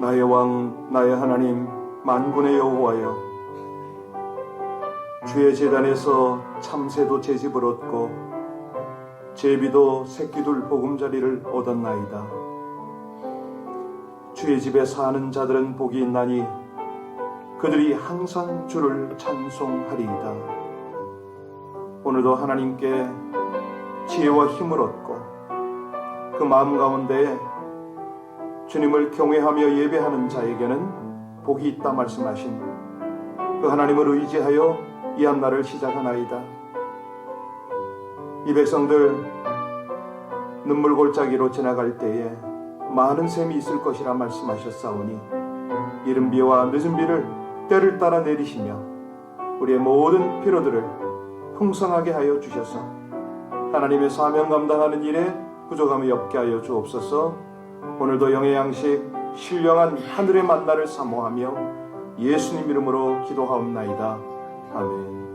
나의 왕 나의 하나님 만군의 여호와여, 주의 제단에서 참새도 제집을 얻고 제비도 새끼둘 보금자리를 얻었나이다. 주의 집에 사는 자들은 복이 있나니 그들이 항상 주를 찬송하리이다. 오늘도 하나님께 지혜와 힘을 얻고 그 마음 가운데에 주님을 경외하며 예배하는 자에게는 복이 있다 말씀하신 그 하나님을 의지하여 이 한날을 시작하나이다. 이 백성들 눈물골짜기로 지나갈 때에 많은 샘이 있을 것이라 말씀하셨사오니 이른 비와 늦은 비를 때를 따라 내리시며 우리의 모든 필요들을 풍성하게 하여 주셔서 하나님의 사명 감당하는 일에 부족함이 없게 하여 주옵소서. 오늘도 영의 양식 신령한 하늘의 만나를 사모하며 예수님 이름으로 기도하옵나이다. 아멘.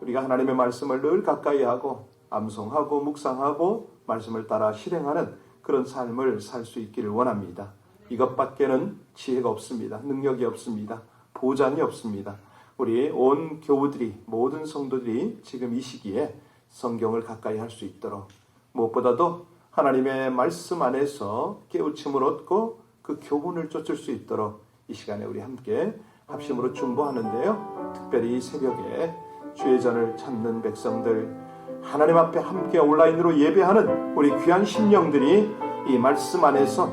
우리가 하나님의 말씀을 늘 가까이 하고 암송하고 묵상하고 말씀을 따라 실행하는 그런 삶을 살 수 있기를 원합니다. 이것밖에는 지혜가 없습니다. 능력이 없습니다. 보장이 없습니다. 우리 온 교우들이, 모든 성도들이 지금 이 시기에 성경을 가까이 할 수 있도록, 무엇보다도 하나님의 말씀 안에서 깨우침을 얻고 그 교훈을 쫓을 수 있도록 이 시간에 우리 함께 합심으로 중보하는데요. 특별히 이 새벽에 주의 전을 찾는 백성들, 하나님 앞에 함께 온라인으로 예배하는 우리 귀한 심령들이 이 말씀 안에서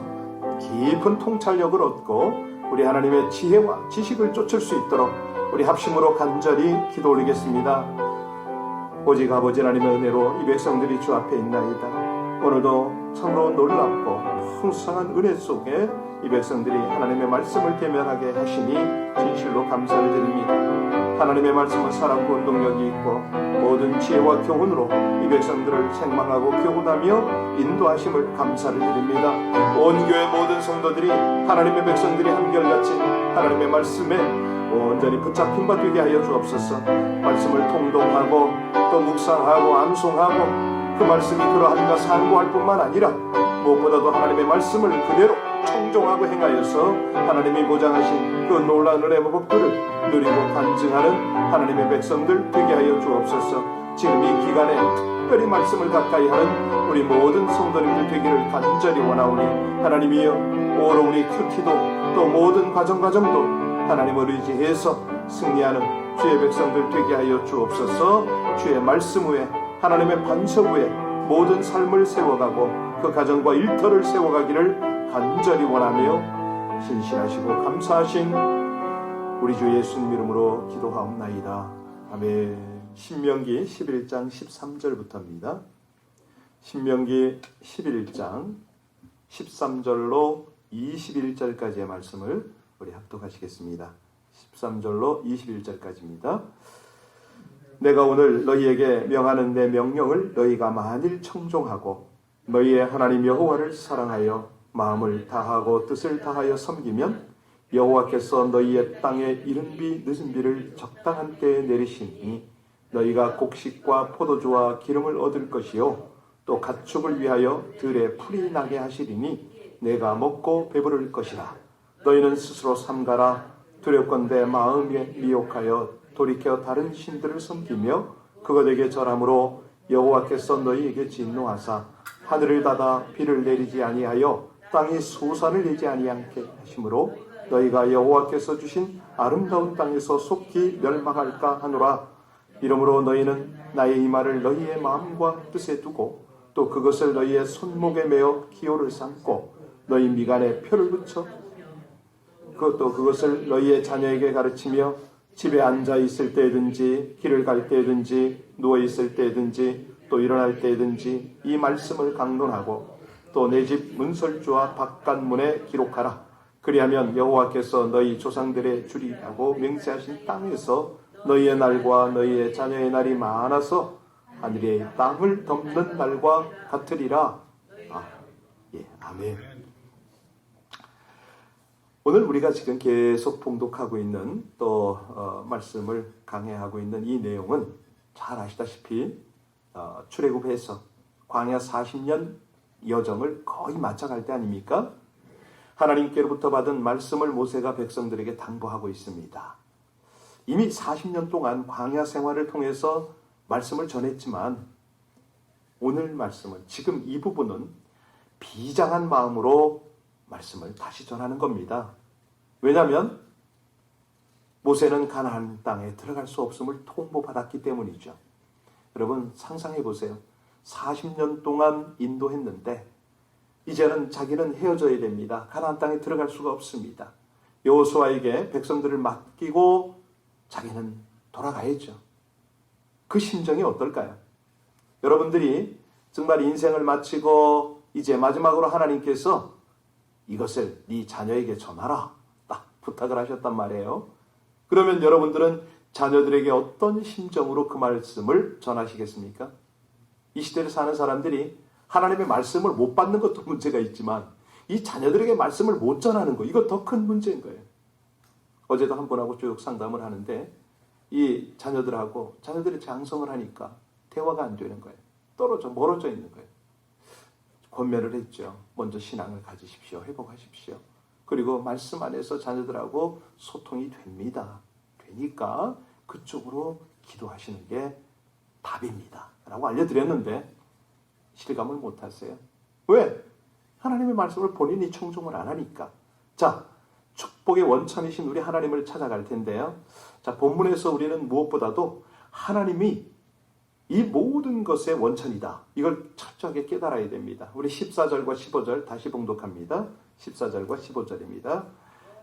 깊은 통찰력을 얻고 우리 하나님의 지혜와 지식을 쫓을 수 있도록 우리 합심으로 간절히 기도 올리겠습니다. 오직 아버지 하나님의 은혜로 이 백성들이 주 앞에 있나이다. 오늘도 참으로 놀랍고 풍성한 은혜 속에 이 백성들이 하나님의 말씀을 대면하게 하시니 진실로 감사를 드립니다. 하나님의 말씀은 살았고 운동력이 있고 모든 지혜와 교훈으로 이 백성들을 책망하고 교훈하며 인도하심을 감사를 드립니다. 온 교회 모든 성도들이 하나님의 백성들이 한결같이 하나님의 말씀에 온전히 붙잡힌 바 되게 하여 주옵소서. 말씀을 통독하고 또 묵상하고 암송하고 그 말씀이 그러한가 상고할 뿐만 아니라 무엇보다도 하나님의 말씀을 그대로 청종하고 행하여서 하나님이 보장하신 그 놀라운 은혜의 법들을 누리고 간증하는 하나님의 백성들 되게 하여 주옵소서. 지금 이 기간에 특별히 말씀을 가까이 하는 우리 모든 성도님들 되기를 간절히 원하오니 하나님이여, 오늘 우리 큐티도 또 모든 과정도 하나님을 의지해서 승리하는 주의 백성들 되게 하여 주옵소서. 주의 말씀 위에 하나님의 반석 위에 모든 삶을 세워가고 그 가정과 일터를 세워가기를 간절히 원하며 신실하시고 감사하신 우리 주 예수님 이름으로 기도하옵나이다. 아멘. 신명기 11장 13절부터입니다. 신명기 11장 13절로 21절까지의 말씀을 우리 합독하시겠습니다. 13절로 21절까지입니다. 내가 오늘 너희에게 명하는 내 명령을 너희가 만일 청종하고 너희의 하나님 여호와를 사랑하여 마음을 다하고 뜻을 다하여 섬기면 여호와께서 너희의 땅에 이른 비 늦은 비를 적당한 때에 내리시니 너희가 곡식과 포도주와 기름을 얻을 것이요 또 가축을 위하여 들에 풀이 나게 하시리니 내가 먹고 배부를 것이라. 너희는 스스로 삼가라. 두렵건대 마음에 미혹하여 돌이켜 다른 신들을 섬기며 그것에게 절함으로 여호와께서 너희에게 진노하사 하늘을 닫아 비를 내리지 아니하여 땅이 수산을 내지 아니하게 하심으로 너희가 여호와께서 주신 아름다운 땅에서 속히 멸망할까 하노라. 이러므로 너희는 나의 이 말을 너희의 마음과 뜻에 두고 또 그것을 너희의 손목에 메어 기호를 삼고 너희 미간에 표를 붙여 또 그것을 너희의 자녀에게 가르치며 집에 앉아 있을 때든지 길을 갈 때든지 누워 있을 때든지 또 일어날 때든지 이 말씀을 강론하고 또 내 집 문설주와 바깥문에 기록하라. 그리하면 여호와께서 너희 조상들의 주리라고 맹세하신 땅에서 너희의 날과 너희의 자녀의 날이 많아서 하늘의 땅을 덮는 날과 같으리라. 아멘. 오늘 우리가 지금 계속 봉독하고 있는 또 말씀을 강해하고 있는 이 내용은 잘 아시다시피 출애굽해서 광야 40년 여정을 거의 마쳐갈 때 아닙니까? 하나님께로부터 받은 말씀을 모세가 백성들에게 당부하고 있습니다. 이미 40년 동안 광야 생활을 통해서 말씀을 전했지만 오늘 말씀은, 지금 이 부분은 비장한 마음으로 말씀을 다시 전하는 겁니다. 왜냐하면 모세는 가나안 땅에 들어갈 수 없음을 통보받았기 때문이죠. 여러분 상상해 보세요. 40년 동안 인도했는데 이제는 자기는 헤어져야 됩니다. 가나안 땅에 들어갈 수가 없습니다. 여호수아에게 백성들을 맡기고 자기는 돌아가야죠. 그 심정이 어떨까요? 여러분들이 정말 인생을 마치고 이제 마지막으로 하나님께서 이것을 네 자녀에게 전하라 딱 부탁을 하셨단 말이에요. 그러면 여러분들은 자녀들에게 어떤 심정으로 그 말씀을 전하시겠습니까? 이 시대를 사는 사람들이 하나님의 말씀을 못 받는 것도 문제가 있지만 이 자녀들에게 말씀을 못 전하는 거, 이거 더 큰 문제인 거예요. 어제도 한 분하고 쭉 상담을 하는데 이 자녀들이 장성을 하니까 대화가 안 되는 거예요. 멀어져 있는 거예요. 권면을 했죠. 먼저 신앙을 가지십시오. 회복하십시오. 그리고 말씀 안에서 자녀들하고 소통이 되니까 그쪽으로 기도하시는 게 답입니다. 라고 알려드렸는데 실감을 못 하세요. 왜? 하나님의 말씀을 본인이 청종을 안 하니까. 자, 축복의 원천이신 우리 하나님을 찾아갈 텐데요. 자, 본문에서 우리는 무엇보다도 하나님이 이 모든 것의 원천이다. 이걸 철저하게 깨달아야 됩니다. 우리 14절과 15절 다시 봉독합니다. 14절과 15절입니다.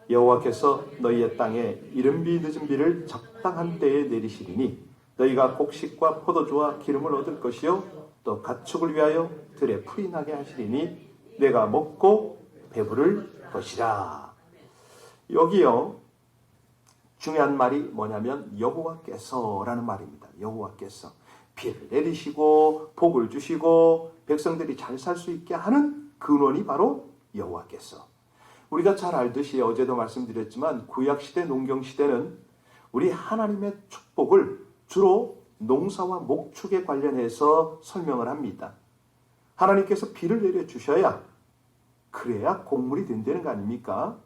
여호와께서 너희의 땅에 이른 늦은 비를 적당한 때에 내리시리니 너희가 곡식과 포도주와 기름을 얻을 것이요 또 가축을 위하여 들에 풀이 나게 하시리니 내가 먹고 배부를 것이라. 여기요 중요한 말이 뭐냐면 여호와께서라는 말입니다. 여호와께서 비를 내리시고 복을 주시고 백성들이 잘 살 수 있게 하는 근원이 바로 여호와께서. 우리가 잘 알듯이 어제도 말씀드렸지만 구약시대 농경시대는 우리 하나님의 축복을 주로 농사와 목축에 관련해서 설명을 합니다. 하나님께서 비를 내려주셔야 그래야 곡물이 된다는 거 아닙니까?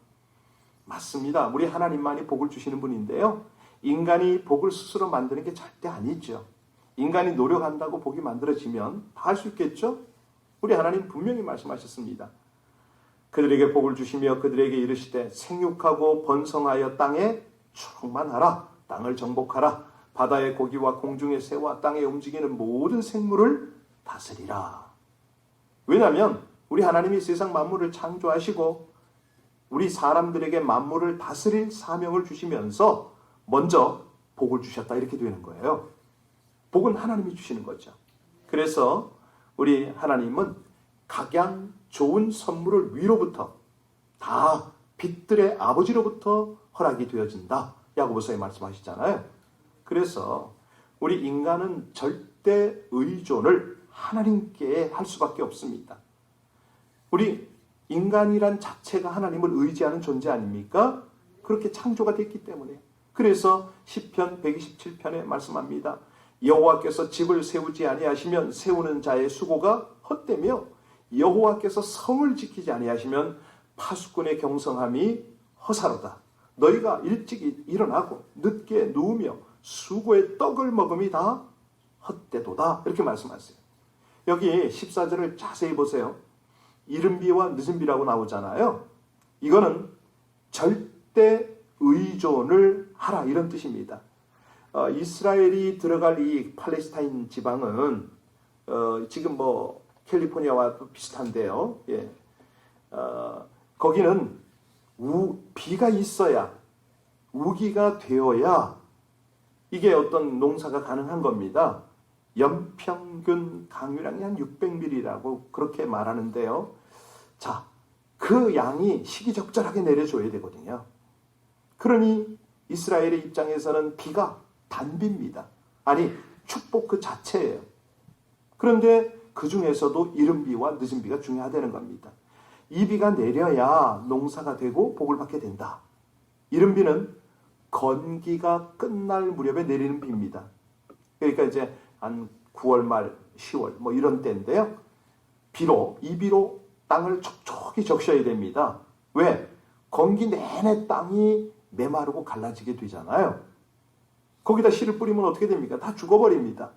맞습니다. 우리 하나님만이 복을 주시는 분인데요. 인간이 복을 스스로 만드는 게 절대 아니죠. 인간이 노력한다고 복이 만들어지면 다 할 수 있겠죠? 우리 하나님 분명히 말씀하셨습니다. 그들에게 복을 주시며 그들에게 이르시되 생육하고 번성하여 땅에 충만하라. 땅을 정복하라. 바다의 고기와 공중의 새와 땅에 움직이는 모든 생물을 다스리라. 왜냐하면 우리 하나님이 세상 만물을 창조하시고 우리 사람들에게 만물을 다스릴 사명을 주시면서 먼저 복을 주셨다 이렇게 되는 거예요. 복은 하나님이 주시는 거죠. 그래서 우리 하나님은 각양 좋은 선물을 위로부터 다 빛들의 아버지로부터 허락이 되어진다. 야고보서에 말씀하시잖아요. 그래서 우리 인간은 절대 의존을 하나님께 할 수밖에 없습니다. 우리 인간이란 자체가 하나님을 의지하는 존재 아닙니까? 그렇게 창조가 됐기 때문에. 그래서 시편 127편에 말씀합니다. 여호와께서 집을 세우지 아니하시면 세우는 자의 수고가 헛되며 여호와께서 성을 지키지 아니하시면 파수꾼의 경성함이 허사로다. 너희가 일찍 일어나고 늦게 누우며 수고의 떡을 먹음이 다 헛되도다. 이렇게 말씀하세요. 여기 14절을 자세히 보세요. 이른 비와 늦은 비라고 나오잖아요. 이거는 절대 의존을 하라 이런 뜻입니다. 이스라엘이 들어갈 이 팔레스타인 지방은 지금 뭐 캘리포니아와 비슷한데요. 예. 거기는 비가 있어야 우기가 되어야 이게 어떤 농사가 가능한 겁니다. 연평균 강유량이 한 600mm라고 그렇게 말하는데요. 자, 그 양이 시기적절하게 내려줘야 되거든요. 그러니 이스라엘의 입장에서는 비가 단비입니다. 아니 축복 그 자체예요. 그런데 그 중에서도 이른 비와 늦은 비가 중요하다는 겁니다. 이 비가 내려야 농사가 되고 복을 받게 된다. 이른 비는 건기가 끝날 무렵에 내리는 비입니다. 그러니까 이제 한 9월 말 10월 뭐 이런 때인데요. 이 비로 땅을 촉촉히 적셔야 됩니다. 왜? 건기 내내 땅이 메마르고 갈라지게 되잖아요. 거기다 씨를 뿌리면 어떻게 됩니까? 다 죽어버립니다.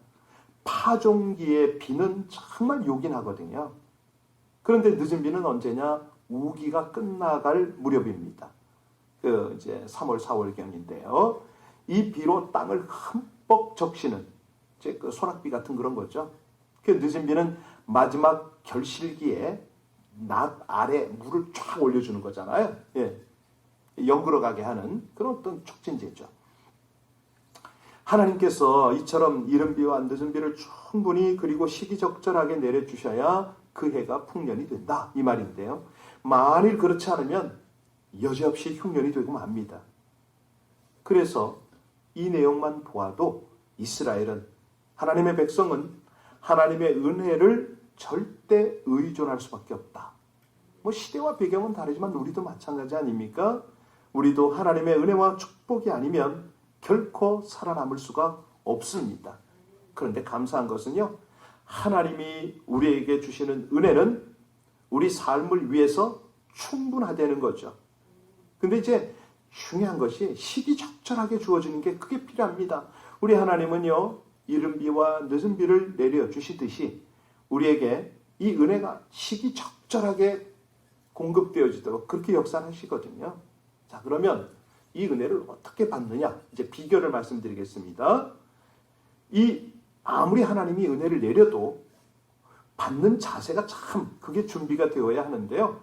파종기의 비는 정말 요긴하거든요. 그런데 늦은 비는 언제냐? 우기가 끝나갈 무렵입니다. 이제 3월, 4월경인데요. 이 비로 땅을 흠뻑 적시는 이제 소낙비 같은 그런 거죠. 그 늦은 비는 마지막 결실기에 낮 아래 물을 쫙 올려주는 거잖아요. 예. 영그러가게 하는 그런 어떤 촉진제죠. 하나님께서 이처럼 이른 비와 늦은 비를 충분히 그리고 시기적절하게 내려주셔야 그 해가 풍년이 된다. 이 말인데요. 만일 그렇지 않으면 여지없이 흉년이 되고 맙니다. 그래서 이 내용만 보아도 이스라엘은, 하나님의 백성은 하나님의 은혜를 절대 의존할 수밖에 없다. 시대와 배경은 다르지만 우리도 마찬가지 아닙니까? 우리도 하나님의 은혜와 축복이 아니면 결코 살아남을 수가 없습니다. 그런데 감사한 것은요, 하나님이 우리에게 주시는 은혜는 우리 삶을 위해서 충분하다는 거죠. 근데 이제 중요한 것이 시기적절하게 주어지는 게 그게 필요합니다. 우리 하나님은요, 이른 비와 늦은 비를 내려주시듯이 우리에게 이 은혜가 시기적절하게 공급되어지도록 그렇게 역사하시거든요. 자, 그러면 이 은혜를 어떻게 받느냐? 이제 비결을 말씀드리겠습니다. 아무리 하나님이 은혜를 내려도 받는 자세가 참 그게 준비가 되어야 하는데요.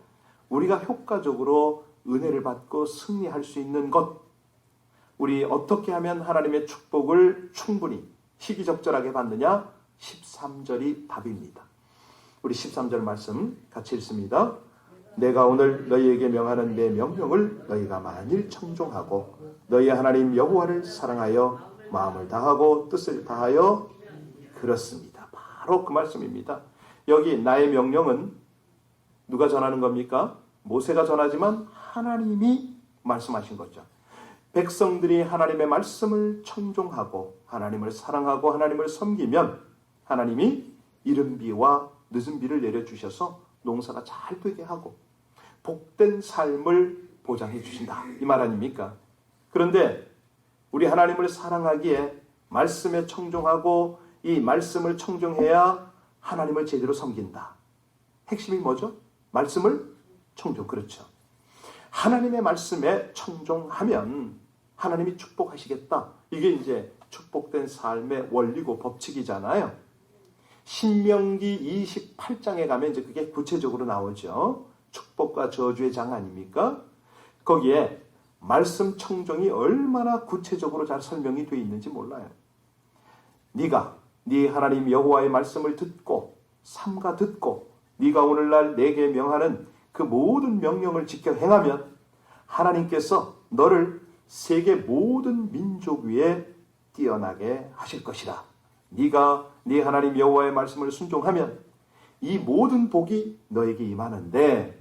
우리가 효과적으로 은혜를 받고 승리할 수 있는 것, 우리 어떻게 하면 하나님의 축복을 충분히 시기적절하게 받느냐? 13절이 답입니다. 우리 13절 말씀 같이 읽습니다. 내가 오늘 너희에게 명하는 내 명령을 너희가 만일 청종하고 너희 하나님 여호와를 사랑하여 마음을 다하고 뜻을 다하여 그렇습니다. 바로 그 말씀입니다. 여기 나의 명령은 누가 전하는 겁니까? 모세가 전하지만 하나님이 말씀하신 거죠. 백성들이 하나님의 말씀을 청종하고 하나님을 사랑하고 하나님을 섬기면 하나님이 이른 비와 늦은 비를 내려주셔서 농사가 잘 되게 하고 복된 삶을 보장해 주신다. 이 말 아닙니까? 그런데 우리 하나님을 사랑하기에 말씀에 청종하고 이 말씀을 청종해야 하나님을 제대로 섬긴다. 핵심이 뭐죠? 말씀을 청종. 그렇죠. 하나님의 말씀에 청종하면 하나님이 축복하시겠다. 이게 이제 축복된 삶의 원리고 법칙이잖아요. 신명기 28장에 가면 이제 그게 구체적으로 나오죠. 축복과 저주의 장 아닙니까? 거기에 말씀 청종이 얼마나 구체적으로 잘 설명이 되어 있는지 몰라요. 네가 네 하나님 여호와의 말씀을 듣고 삼가 듣고 네가 오늘날 내게 명하는 그 모든 명령을 지켜 행하면 하나님께서 너를 세계 모든 민족 위에 뛰어나게 하실 것이라. 네가 네 하나님 여호와의 말씀을 순종하면 이 모든 복이 너에게 임하는데,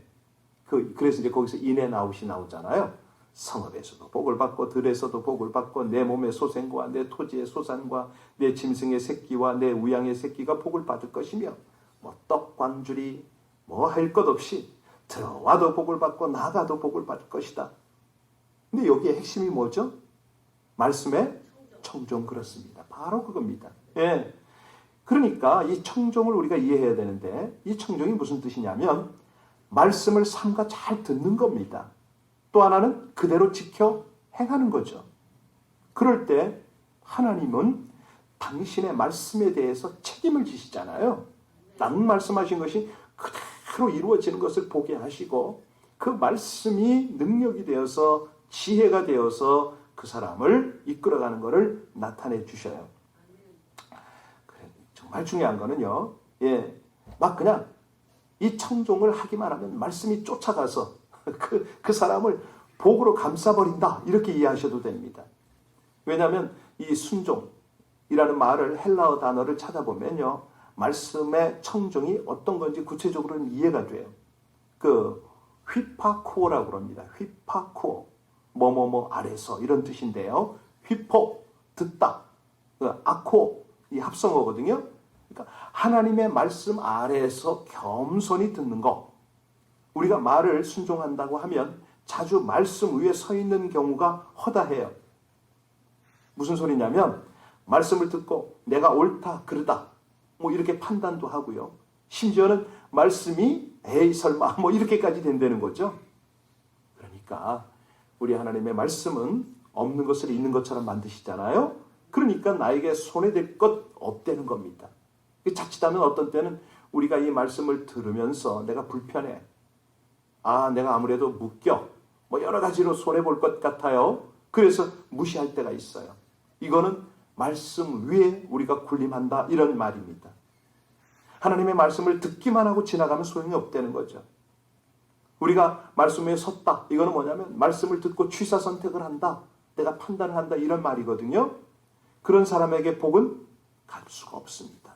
그래서 이제 거기서 인해 나웃이 나오잖아요. 성읍에서도 복을 받고 들에서도 복을 받고 내 몸의 소생과 내 토지의 소산과 내 짐승의 새끼와 내 우양의 새끼가 복을 받을 것이며 떡광줄이 할 것 없이 들어와도 복을 받고 나가도 복을 받을 것이다. 근데 여기에 핵심이 뭐죠? 말씀의 청종. 그렇습니다. 바로 그겁니다. 예. 그러니까 이 청종을 우리가 이해해야 되는데, 이 청종이 무슨 뜻이냐면 말씀을 삼가 잘 듣는 겁니다. 또 하나는 그대로 지켜 행하는 거죠. 그럴 때 하나님은 당신의 말씀에 대해서 책임을 지시잖아요. 딱 말씀하신 것이 그대로 이루어지는 것을 보게 하시고 그 말씀이 능력이 되어서 지혜가 되어서 그 사람을 이끌어가는 것을 나타내 주셔요. 정말 중요한 거는요. 막 그냥 이 청종을 하기만 하면 말씀이 쫓아가서 그 사람을 복으로 감싸버린다. 이렇게 이해하셔도 됩니다. 왜냐하면 이 순종이라는 말을 헬라어 단어를 찾아보면요. 말씀의 청종이 어떤 건지 구체적으로는 이해가 돼요. 휘파쿠오라고 합니다. 휘파쿠오. 뭐뭐뭐 아래서 이런 뜻인데요. 휘포, 듣다. 아코, 이 합성어거든요. 그러니까 하나님의 말씀 아래에서 겸손히 듣는 거. 우리가 말을 순종한다고 하면 자주 말씀 위에 서 있는 경우가 허다해요. 무슨 소리냐면 말씀을 듣고 내가 옳다 그르다 뭐 이렇게 판단도 하고요. 심지어는 말씀이 에이 설마 뭐 이렇게까지 된다는 거죠. 그러니까 우리 하나님의 말씀은 없는 것을 있는 것처럼 만드시잖아요. 그러니까 나에게 손해될 것 없다는 겁니다. 자칫하면 어떤 때는 우리가 이 말씀을 들으면서 내가 불편해. 내가 아무래도 묶여. 뭐 여러 가지로 손해볼 것 같아요. 그래서 무시할 때가 있어요. 이거는 말씀 위에 우리가 군림한다 이런 말입니다. 하나님의 말씀을 듣기만 하고 지나가면 소용이 없다는 거죠. 우리가 말씀 위에 섰다. 이거는 뭐냐면 말씀을 듣고 취사 선택을 한다. 내가 판단을 한다. 이런 말이거든요. 그런 사람에게 복은 갈 수가 없습니다.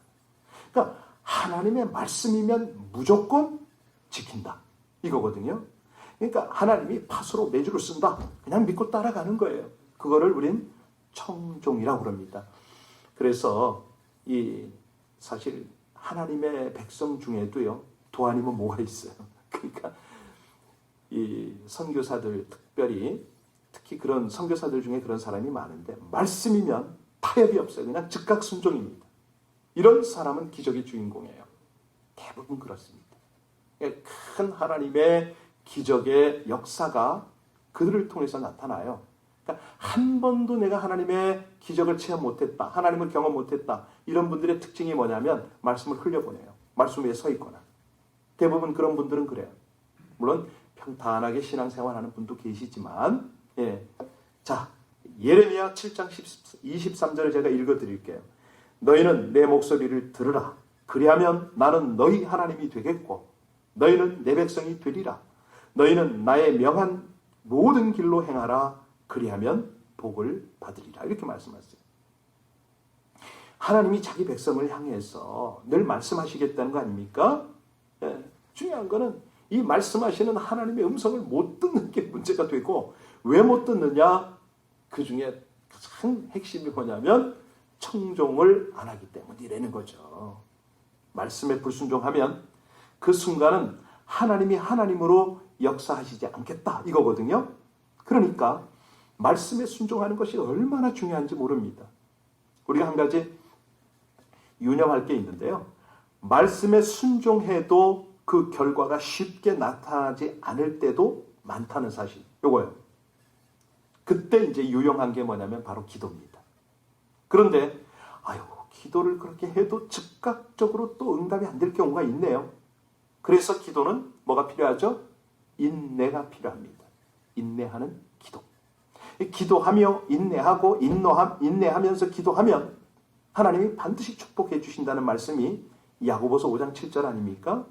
그러니까 하나님의 말씀이면 무조건 지킨다. 이거거든요. 그러니까 하나님이 팥으로 매주를 쓴다. 그냥 믿고 따라가는 거예요. 그거를 우린 청종이라고 그럽니다. 그래서 사실 하나님의 백성 중에도요. 도안이면 뭐가 있어요. 그러니까 이 선교사들 특히 그런 선교사들 중에 그런 사람이 많은데 말씀이면 타협이 없어요. 그냥 즉각 순종입니다. 이런 사람은 기적의 주인공이에요. 대부분 그렇습니다. 큰 하나님의 기적의 역사가 그들을 통해서 나타나요. 그러니까 한 번도 내가 하나님의 기적을 체험 못했다. 하나님을 경험 못했다. 이런 분들의 특징이 뭐냐면 말씀을 흘려보내요. 말씀 위에 서 있거나. 대부분 그런 분들은 그래요. 물론 평탄하게 신앙생활하는 분도 계시지만 자, 예레미야 7장 23절을 제가 읽어드릴게요. 너희는 내 목소리를 들으라. 그리하면 나는 너희 하나님이 되겠고 너희는 내 백성이 되리라. 너희는 나의 명한 모든 길로 행하라. 그리하면 복을 받으리라. 이렇게 말씀하셨어요. 하나님이 자기 백성을 향해서 늘 말씀하시겠다는 거 아닙니까? 중요한 거는 이 말씀하시는 하나님의 음성을 못 듣는 게 문제가 되고 왜 못 듣느냐? 그 중에 가장 핵심이 뭐냐면 청종을 안 하기 때문이라는 거죠. 말씀에 불순종하면 그 순간은 하나님이 하나님으로 역사하시지 않겠다 이거거든요. 그러니까 말씀에 순종하는 것이 얼마나 중요한지 모릅니다. 우리가 한 가지 유념할 게 있는데요. 말씀에 순종해도 그 결과가 쉽게 나타나지 않을 때도 많다는 사실. 요거예요. 그때 이제 유용한 게 뭐냐면 바로 기도입니다. 그런데 기도를 그렇게 해도 즉각적으로 또 응답이 안 될 경우가 있네요. 그래서 기도는 뭐가 필요하죠? 인내가 필요합니다. 인내하는 기도. 기도하며 인내하고 인내하면서 기도하면 하나님이 반드시 축복해 주신다는 말씀이 야고보서 5장 7절 아닙니까?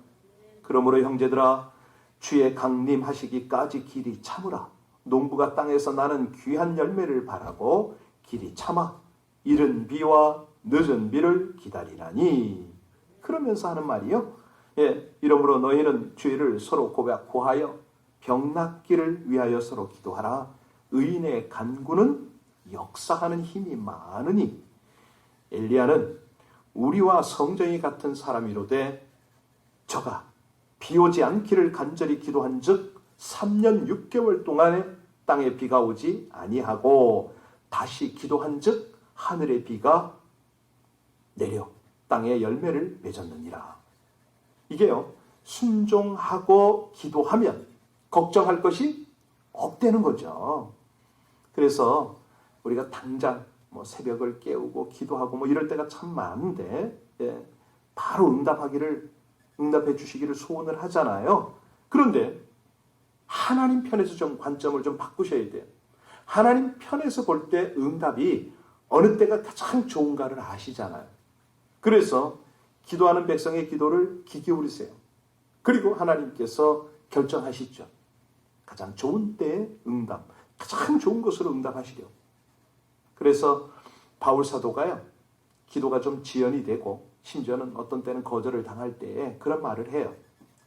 그러므로 형제들아 주의 강림하시기까지 길이 참으라. 농부가 땅에서 나는 귀한 열매를 바라고 길이 참아 이른 비와 늦은 비를 기다리라니. 그러면서 하는 말이요. 이러므로 너희는 죄를 서로 고하여 병낫기를 위하여 서로 기도하라. 의인의 간구는 역사하는 힘이 많으니. 엘리야는 우리와 성정이 같은 사람이로되 저가 비 오지 않기를 간절히 기도한 즉 3년 6개월 동안에 땅에 비가 오지 아니하고 다시 기도한 즉 하늘의 비가 내려 땅에 열매를 맺었느니라. 이게요. 순종하고 기도하면 걱정할 것이 없다는 거죠. 그래서 우리가 당장 새벽을 깨우고 기도하고 이럴 때가 참 많은데 바로 응답해 주시기를 소원을 하잖아요. 그런데 하나님 편에서 좀 관점을 좀 바꾸셔야 돼요. 하나님 편에서 볼 때 응답이 어느 때가 가장 좋은가를 아시잖아요. 그래서 기도하는 백성의 기도를 귀 기울이세요. 그리고 하나님께서 결정하시죠. 가장 좋은 때의 응답, 가장 좋은 것으로 응답하시려. 그래서 바울 사도가요. 기도가 좀 지연이 되고 심지어는 어떤 때는 거절을 당할 때에 그런 말을 해요.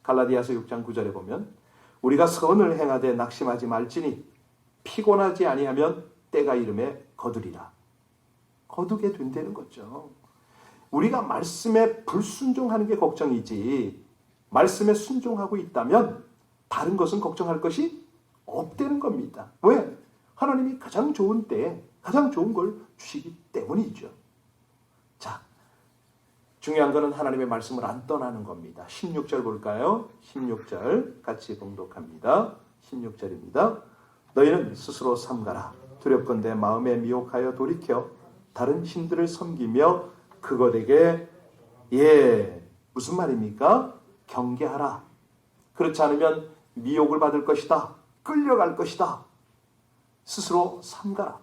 갈라디아서 6장 9절에 보면 우리가 선을 행하되 낙심하지 말지니 피곤하지 아니하면 때가 이름에 거두리라. 거두게 된다는 거죠. 우리가 말씀에 불순종하는 게 걱정이지 말씀에 순종하고 있다면 다른 것은 걱정할 것이 없다는 겁니다. 왜? 하나님이 가장 좋은 때에 가장 좋은 걸 주시기 때문이죠. 자, 중요한 것은 하나님의 말씀을 안 떠나는 겁니다. 16절 볼까요? 16절 같이 봉독합니다. 16절입니다. 너희는 스스로 삼가라. 두렵건대 마음에 미혹하여 돌이켜 다른 신들을 섬기며 그것에게 무슨 말입니까? 경계하라. 그렇지 않으면 미혹을 받을 것이다. 끌려갈 것이다. 스스로 삼가라.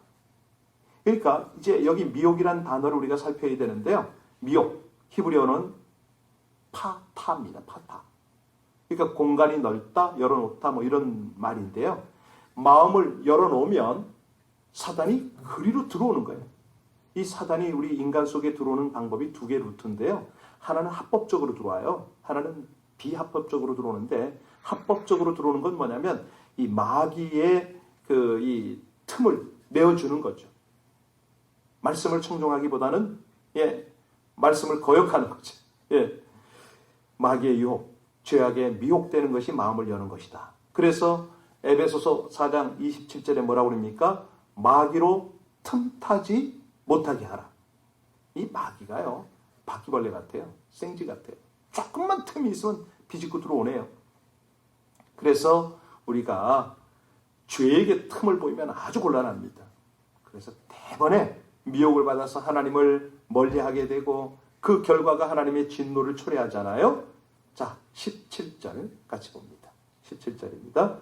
그러니까 이제 여기 미혹이란 단어를 우리가 살펴야 되는데요. 미혹, 히브리어는 파타입니다. 파타. 그러니까 공간이 넓다, 열어놓다 뭐 이런 말인데요. 마음을 열어놓으면 사단이 그리로 들어오는 거예요. 이 사단이 우리 인간 속에 들어오는 방법이 두 개 루트인데요. 하나는 합법적으로 들어와요. 하나는 비합법적으로 들어오는데, 합법적으로 들어오는 건 뭐냐면 이 마귀의 이 틈을 내어주는 거죠. 말씀을 청종하기보다는 말씀을 거역하는 거죠. 마귀의 유혹, 죄악에 미혹되는 것이 마음을 여는 것이다. 그래서 에베소서 4장 27절에 뭐라고 그럽니까? 마귀로 틈타지 못하게 하라. 이 마귀가요, 바퀴벌레 같아요. 생쥐 같아요. 조금만 틈이 있으면 비집고 들어오네요. 그래서 우리가 죄에게 틈을 보이면 아주 곤란합니다. 그래서 대번에 미혹을 받아서 하나님을 멀리하게 되고 그 결과가 하나님의 진노를 초래하잖아요. 자, 17절 같이 봅니다. 17절입니다.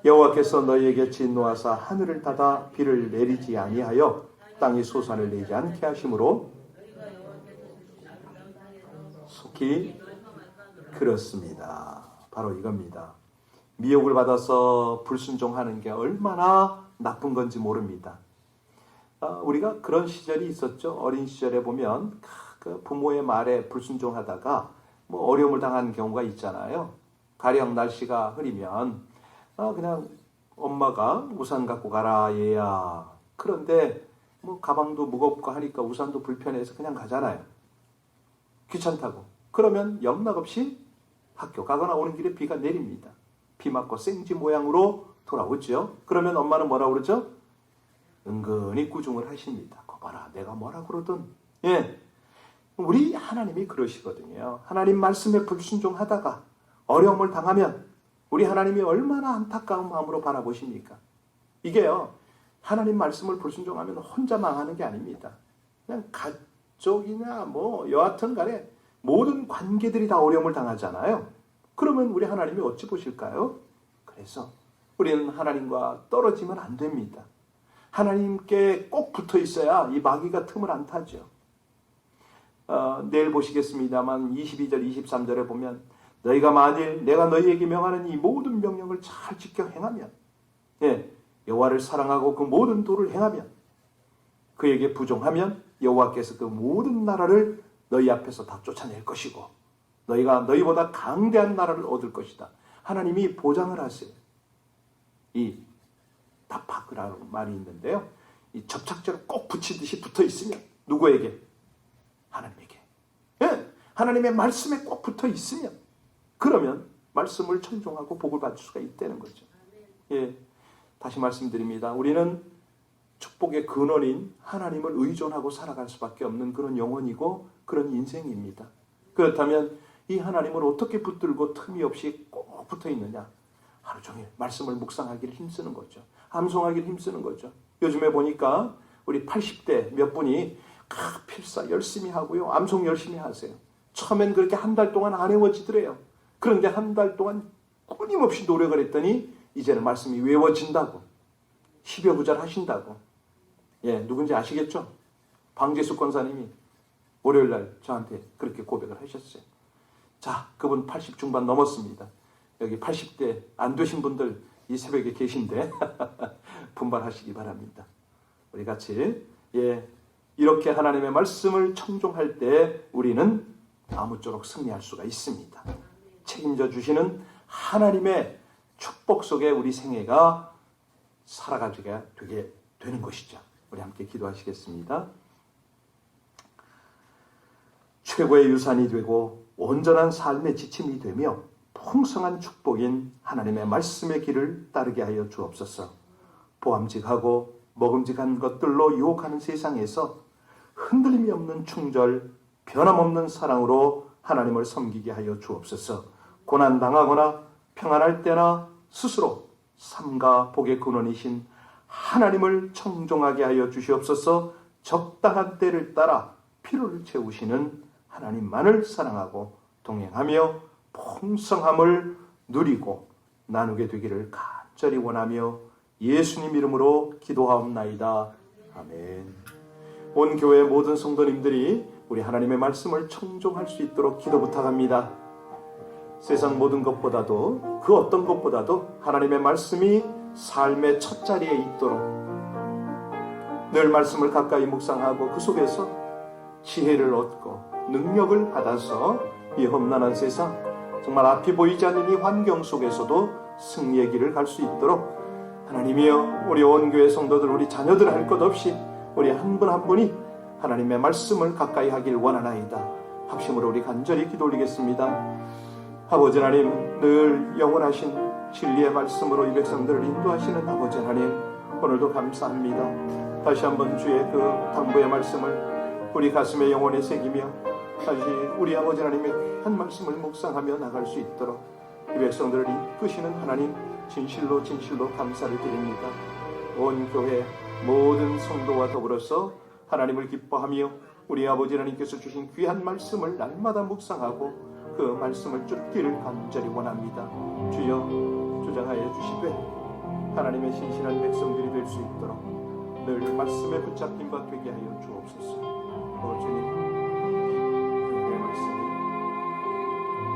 여호와께서 너희에게 진노하사 하늘을 닫아 비를 내리지 아니하여 땅이 소산을 내지 않게 하심으로 속히 그렇습니다. 바로 이겁니다. 미혹을 받아서 불순종하는 게 얼마나 나쁜 건지 모릅니다. 우리가 그런 시절이 있었죠. 어린 시절에 보면 그 부모의 말에 불순종하다가 뭐 어려움을 당하는 경우가 있잖아요. 가령 날씨가 흐리면 그냥 엄마가 우산 갖고 가라 얘야. 그런데 뭐 가방도 무겁고 하니까 우산도 불편해서 그냥 가잖아요. 귀찮다고. 그러면 영락없이 학교 가거나 오는 길에 비가 내립니다. 비 맞고 생쥐 모양으로 돌아오죠. 그러면 엄마는 뭐라 그러죠? 은근히 꾸중을 하십니다. 거봐라, 내가 뭐라 그러든. 우리 하나님이 그러시거든요. 하나님 말씀에 불순종하다가 어려움을 당하면 우리 하나님이 얼마나 안타까운 마음으로 바라보십니까? 이게요, 하나님 말씀을 불순종하면 혼자 망하는 게 아닙니다. 그냥 가족이나 뭐 여하튼 간에 모든 관계들이 다 어려움을 당하잖아요. 그러면 우리 하나님이 어찌 보실까요? 그래서 우리는 하나님과 떨어지면 안 됩니다. 하나님께 꼭 붙어 있어야 이 마귀가 틈을 안 타죠. 내일 보시겠습니다만 22절 23절에 보면 너희가 만일 내가 너희에게 명하는 이 모든 명령을 잘 지켜 행하면 여호와를 사랑하고 그 모든 도를 행하면 그에게 부종하면 여호와께서 그 모든 나라를 너희 앞에서 다 쫓아낼 것이고 너희가 너희보다 강대한 나라를 얻을 것이다. 하나님이 보장을 하세요. 이 다파크라는 말이 있는데요. 이 접착제를 꼭 붙이듯이 붙어 있으면 누구에게? 하나님에게. 하나님의 말씀에 꼭 붙어 있으면 그러면 말씀을 청종하고 복을 받을 수가 있다는 거죠. 다시 말씀드립니다. 우리는 축복의 근원인 하나님을 의존하고 살아갈 수밖에 없는 그런 영혼이고 그런 인생입니다. 그렇다면 이 하나님을 어떻게 붙들고 틈이 없이 꼭 붙어 있느냐? 하루 종일 말씀을 묵상하기를 힘쓰는 거죠. 암송하기를 힘쓰는 거죠. 요즘에 보니까 우리 80대 몇 분이 필사 열심히 하고요. 암송 열심히 하세요. 처음엔 그렇게 한 달 동안 안 외워지더래요. 그런데 한 달 동안 끊임없이 노력을 했더니 이제는 말씀이 외워진다고. 10여 구절 하신다고. 누군지 아시겠죠? 방재숙 권사님이 월요일날 저한테 그렇게 고백을 하셨어요. 자, 그분 80 중반 넘었습니다. 여기 80대 안 되신 분들 이 새벽에 계신데 분발하시기 바랍니다. 우리 같이 이렇게 하나님의 말씀을 청종할 때 우리는 아무쪼록 승리할 수가 있습니다. 책임져 주시는 하나님의 축복 속에 우리 생애가 살아가게 되게 되는 것이죠. 우리 함께 기도하시겠습니다. 최고의 유산이 되고 온전한 삶의 지침이 되며 풍성한 축복인 하나님의 말씀의 길을 따르게 하여 주옵소서. 보암직하고 먹음직한 것들로 유혹하는 세상에서 흔들림이 없는 충절, 변함없는 사랑으로 하나님을 섬기게 하여 주옵소서. 고난당하거나 평안할 때나 스스로 삶과 복의 근원이신 하나님을 청종하게 하여 주시옵소서. 적당한 때를 따라 필요를 채우시는 하나님만을 사랑하고 동행하며 풍성함을 누리고 나누게 되기를 간절히 원하며 예수님 이름으로 기도하옵나이다. 아멘. 온 교회 모든 성도님들이 우리 하나님의 말씀을 청종할 수 있도록 기도 부탁합니다. 세상 모든 것보다도 그 어떤 것보다도 하나님의 말씀이 삶의 첫 자리에 있도록 늘 말씀을 가까이 묵상하고 그 속에서 지혜를 얻고 능력을 받아서 이 험난한 세상, 정말 앞이 보이지 않는 이 환경 속에서도 승리의 길을 갈 수 있도록 하나님이여, 우리 온 교회 성도들, 우리 자녀들 할 것 없이 우리 한 분 한 분이 하나님의 말씀을 가까이 하길 원하나이다. 합심으로 우리 간절히 기도 올리겠습니다. 아버지 하나님, 늘 영원하신 진리의 말씀으로 이 백성들을 인도하시는 아버지 하나님, 오늘도 감사합니다. 다시 한번 주의 그 당부의 말씀을 우리 가슴에 영원히 새기며 다시 우리 아버지 하나님의 한 말씀을 묵상하며 나갈 수 있도록 이 백성들을 이끄시는 하나님, 진실로 감사를 드립니다. 온 교회 모든 성도와 더불어서 하나님을 기뻐하며 우리 아버지 하나님께서 주신 귀한 말씀을 날마다 묵상하고 그 말씀을 쫓기를 간절히 원합니다. 주여 주장하여 주시되 하나님의 신실한 백성들이 될 수 있도록 늘 말씀에 붙잡힘과 되게 하여 주옵소서. 주님, 그 말씀이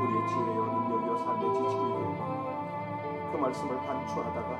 우리의 지혜여 능력이여 삶의 지식이 되고 그 말씀을 반추하다가